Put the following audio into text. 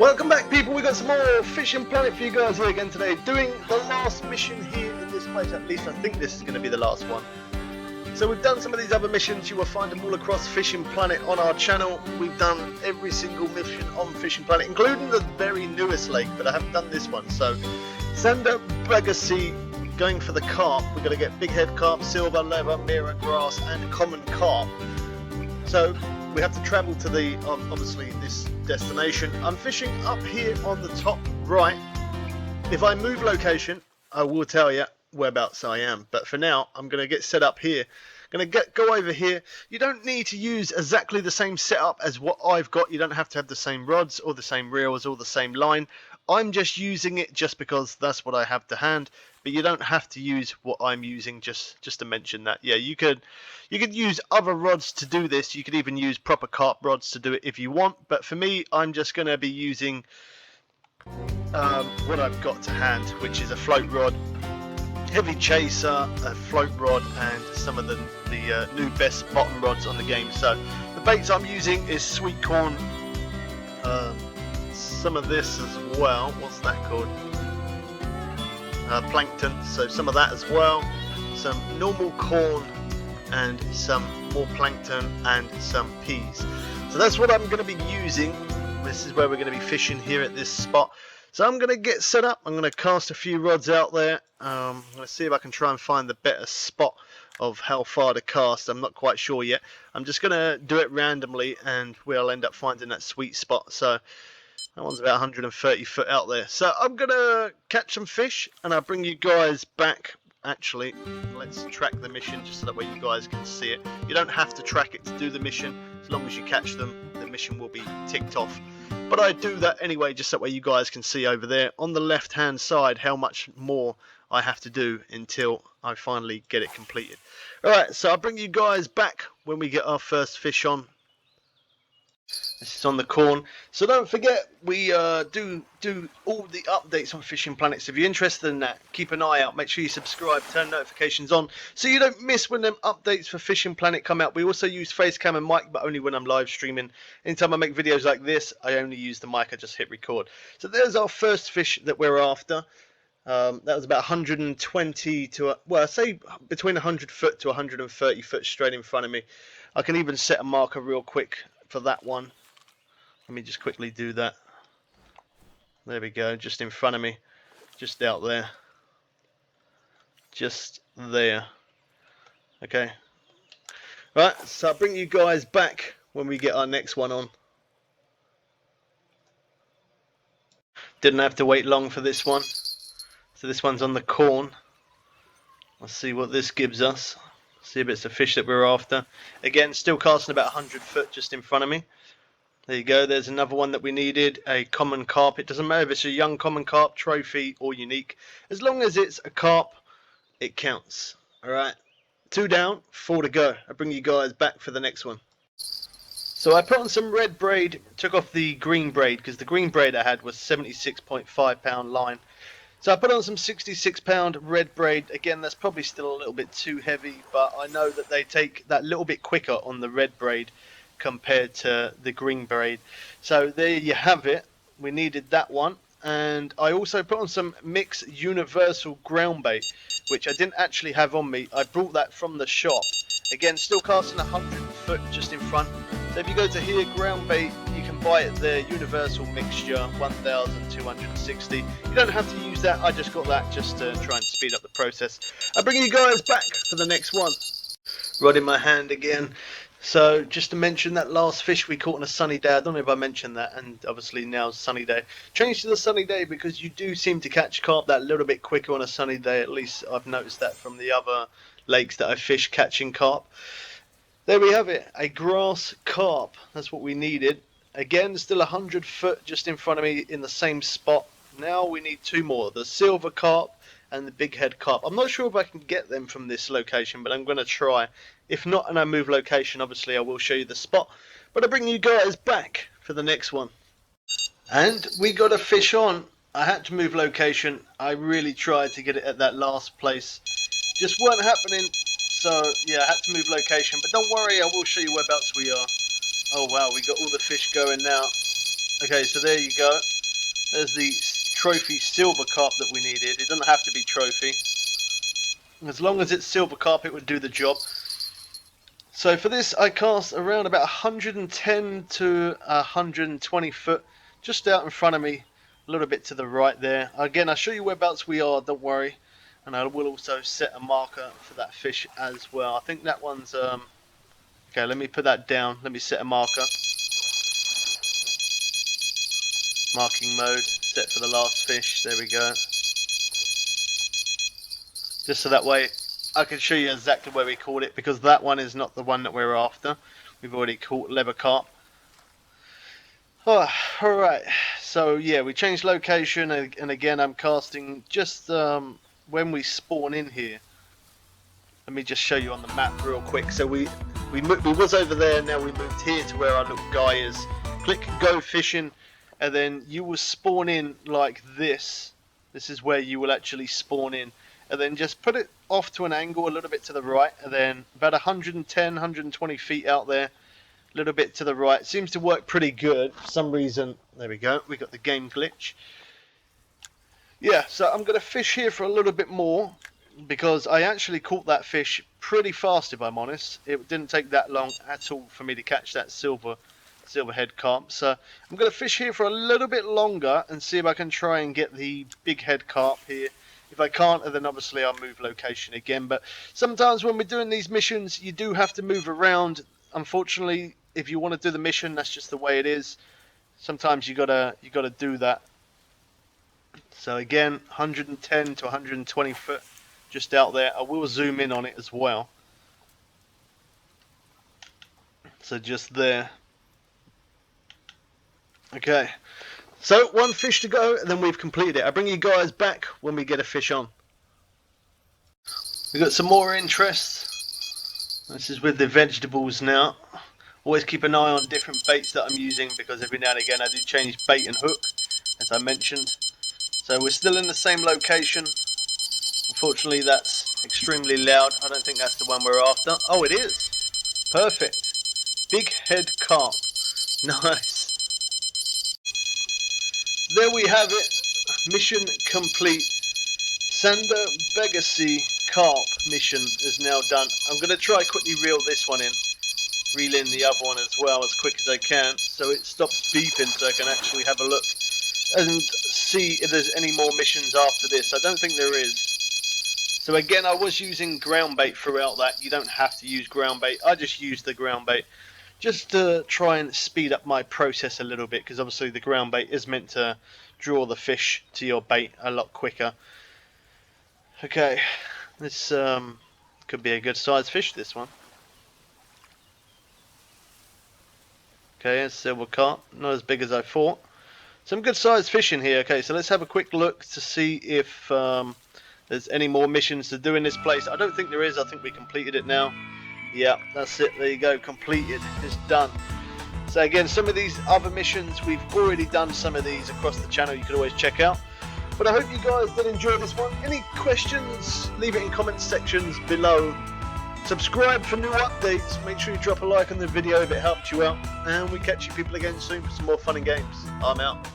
Welcome back, people. We got some more Fishing Planet for you guys here again today, doing the last mission here in this place. At least I think this is going to be the last one. So we've done some of these other missions. You will find them all across Fishing Planet on our channel. We've done every single mission on Fishing Planet, including the very newest lake, but I haven't done this one. So Sander Baggersee, going for the carp. We're going to get big head carp, silver, leather, mirror, grass, and common carp. So we have to travel to the obviously this destination. I'm fishing up here on the top right. If I move location, I will tell you whereabouts I am, but for now I'm going to get set up here. Going to go over here. You don't need to use exactly the same setup as what I've got. You don't have to have the same rods or the same reels or the same line. I'm just using it just because that's what I have to hand, but you don't have to use what I'm using. Just to mention that, yeah, you could use other rods to do this. You could even use proper carp rods to do it if you want, but for me, I'm just going to be using what I've got to hand, which is a float rod, heavy chaser, a float rod, and some of the new best bottom rods on the game. So the baits I'm using is sweet corn, some of this as well. What's that called? Plankton. So some of that as well, some normal corn, and some more plankton, and some peas. So that's what I'm going to be using. This is where we're going to be fishing here at this spot. So I'm going to get set up. I'm going to cast a few rods out there. I'm going to see if I can try and find the better spot of how far to cast. I'm not quite sure yet. I'm just going to do it randomly, and we'll end up finding that sweet spot. So that one's about 130 foot out there. So I'm going to catch some fish, and I'll bring you guys back. Actually, let's track the mission just so that way you guys can see it. You don't have to track it to do the mission. As long as you catch them, the mission will be ticked off. But I do that anyway, just that way you guys can see over there on the left hand side how much more I have to do until I finally get it completed. Alright, so I'll bring you guys back when we get our first fish on. This is on the corn. So don't forget, we do all the updates on Fishing Planet. So if you're interested in that, keep an eye out. Make sure you subscribe, turn notifications on, so you don't miss when them updates for Fishing Planet come out. We also use Facecam and mic, but only when I'm live streaming. Anytime I make videos like this, I only use the mic. I just hit record. So there's our first fish that we're after. That was about 120 to, well, I say between 100 foot to 130 foot straight in front of me. I can even set a marker real quick for that one. Let me just quickly do that. There we go, just in front of me, just out there, just there. Okay, right, so I'll bring you guys back when we get our next one on. Didn't have to wait long for this one. So this one's on the corn. Let's see what this gives us. See if it's a fish that we're after. Again, still casting about 100 foot just in front of me. There you go, there's another one that we needed, a common carp. It doesn't matter if it's a young common carp, trophy, or unique. As long as it's a carp, it counts. Alright, 2 down, 4 to go. I'll bring you guys back for the next one. So I put on some red braid, took off the green braid, because the green braid I had was 76.5 pound line. So I put on some 66 pound red braid. Again, that's probably still a little bit too heavy, but I know that they take that little bit quicker on the red braid compared to the green braid. So there you have it. We needed that one. And I also put on some Mix Universal ground bait, which I didn't actually have on me. I brought that from the shop. Again, still casting 100 foot just in front. So if you go to here, ground bait, you can buy it there, Universal Mixture, 1,260. You don't have to use that. I just got that just to try and speed up the process. I'll bring you guys back for the next one. Rod in my hand again. So just to mention, that last fish we caught on a sunny day, I don't know if I mentioned that, and obviously now it's sunny day. Change to the sunny day because you do seem to catch carp that little bit quicker on a sunny day. At least I've noticed that from the other lakes that I fish catching carp. There we have it, a grass carp. That's what we needed. Again, still 100 foot just in front of me in the same spot. Now we need 2 more, the silver carp and the big head carp. I'm not sure if I can get them from this location, but I'm going to try. If not, and I move location, obviously I will show you the spot. But I bring you guys back for the next one. And we got a fish on. I had to move location. I really tried to get it at that last place. Just weren't happening. So yeah, I had to move location. But don't worry, I will show you whereabouts we are. Oh wow, we got all the fish going now. Okay, so there you go. There's the trophy silver carp that we needed. It doesn't have to be trophy. As long as it's silver carp, it would do the job. So for this, I cast around about 110 to 120 foot, just out in front of me, a little bit to the right there. Again, I'll show you whereabouts we are, don't worry. And I will also set a marker for that fish as well. I think that one's, okay, let me put that down. Let me set a marker. Marking mode, set for the last fish, there we go. Just so that way I can show you exactly where we caught it, because that one is not the one that we're after. We've already caught leather carp. Oh, alright, so yeah, we changed location, and again I'm casting just when we spawn in here. Let me just show you on the map real quick. So we was over there, now we moved here to where our little guy is. Click go fishing, and then you will spawn in like this. This is where you will actually spawn in. And then just put it off to an angle a little bit to the right, and then about 110, 120 feet out there, a little bit to the right. Seems to work pretty good for some reason. There we go, we got the game glitch. Yeah, so I'm going to fish here for a little bit more, because I actually caught that fish pretty fast, if I'm honest. It didn't take that long at all for me to catch that silverhead carp. So I'm going to fish here for a little bit longer and see if I can try and get the big head carp here. If I can't, then obviously I'll move location again. But sometimes when we're doing these missions, you do have to move around. Unfortunately, if you want to do the mission, that's just the way it is. Sometimes you gotta do that. So again, 110 to 120 foot just out there. I will zoom in on it as well. So just there. Okay. So, one fish to go, and then we've completed it. I'll bring you guys back when we get a fish on. We've got some more interest. This is with the vegetables now. Always keep an eye on different baits that I'm using, because every now and again I do change bait and hook, as I mentioned. So we're still in the same location. Unfortunately, that's extremely loud. I don't think that's the one we're after. Oh, it is. Perfect. Big head carp. Nice. There we have it, mission complete. Sander Baggersee Carp mission is now done. I'm going to try quickly reel this one in, reel in the other one as well as quick as I can, so it stops beeping, so I can actually have a look and see if there's any more missions after this. I don't think there is. So again, I was using ground bait throughout that. You don't have to use ground bait. I just used the ground bait just to try and speed up my process a little bit, because obviously the ground bait is meant to draw the fish to your bait a lot quicker. Okay, this could be a good sized fish, this one. Okay, it's silver carp, not as big as I thought. Some good sized fish in here. Okay, so let's have a quick look to see if there's any more missions to do in this place. I don't think there is. I think we completed it now. Yeah, that's it. There you go. Completed. It's done. So again, some of these other missions, we've already done some of these across the channel. You can always check out. But I hope you guys did enjoy this one. Any questions, leave it in comment sections below. Subscribe for new updates. Make sure you drop a like on the video if it helped you out. And we catch you people again soon for some more fun and games. I'm out.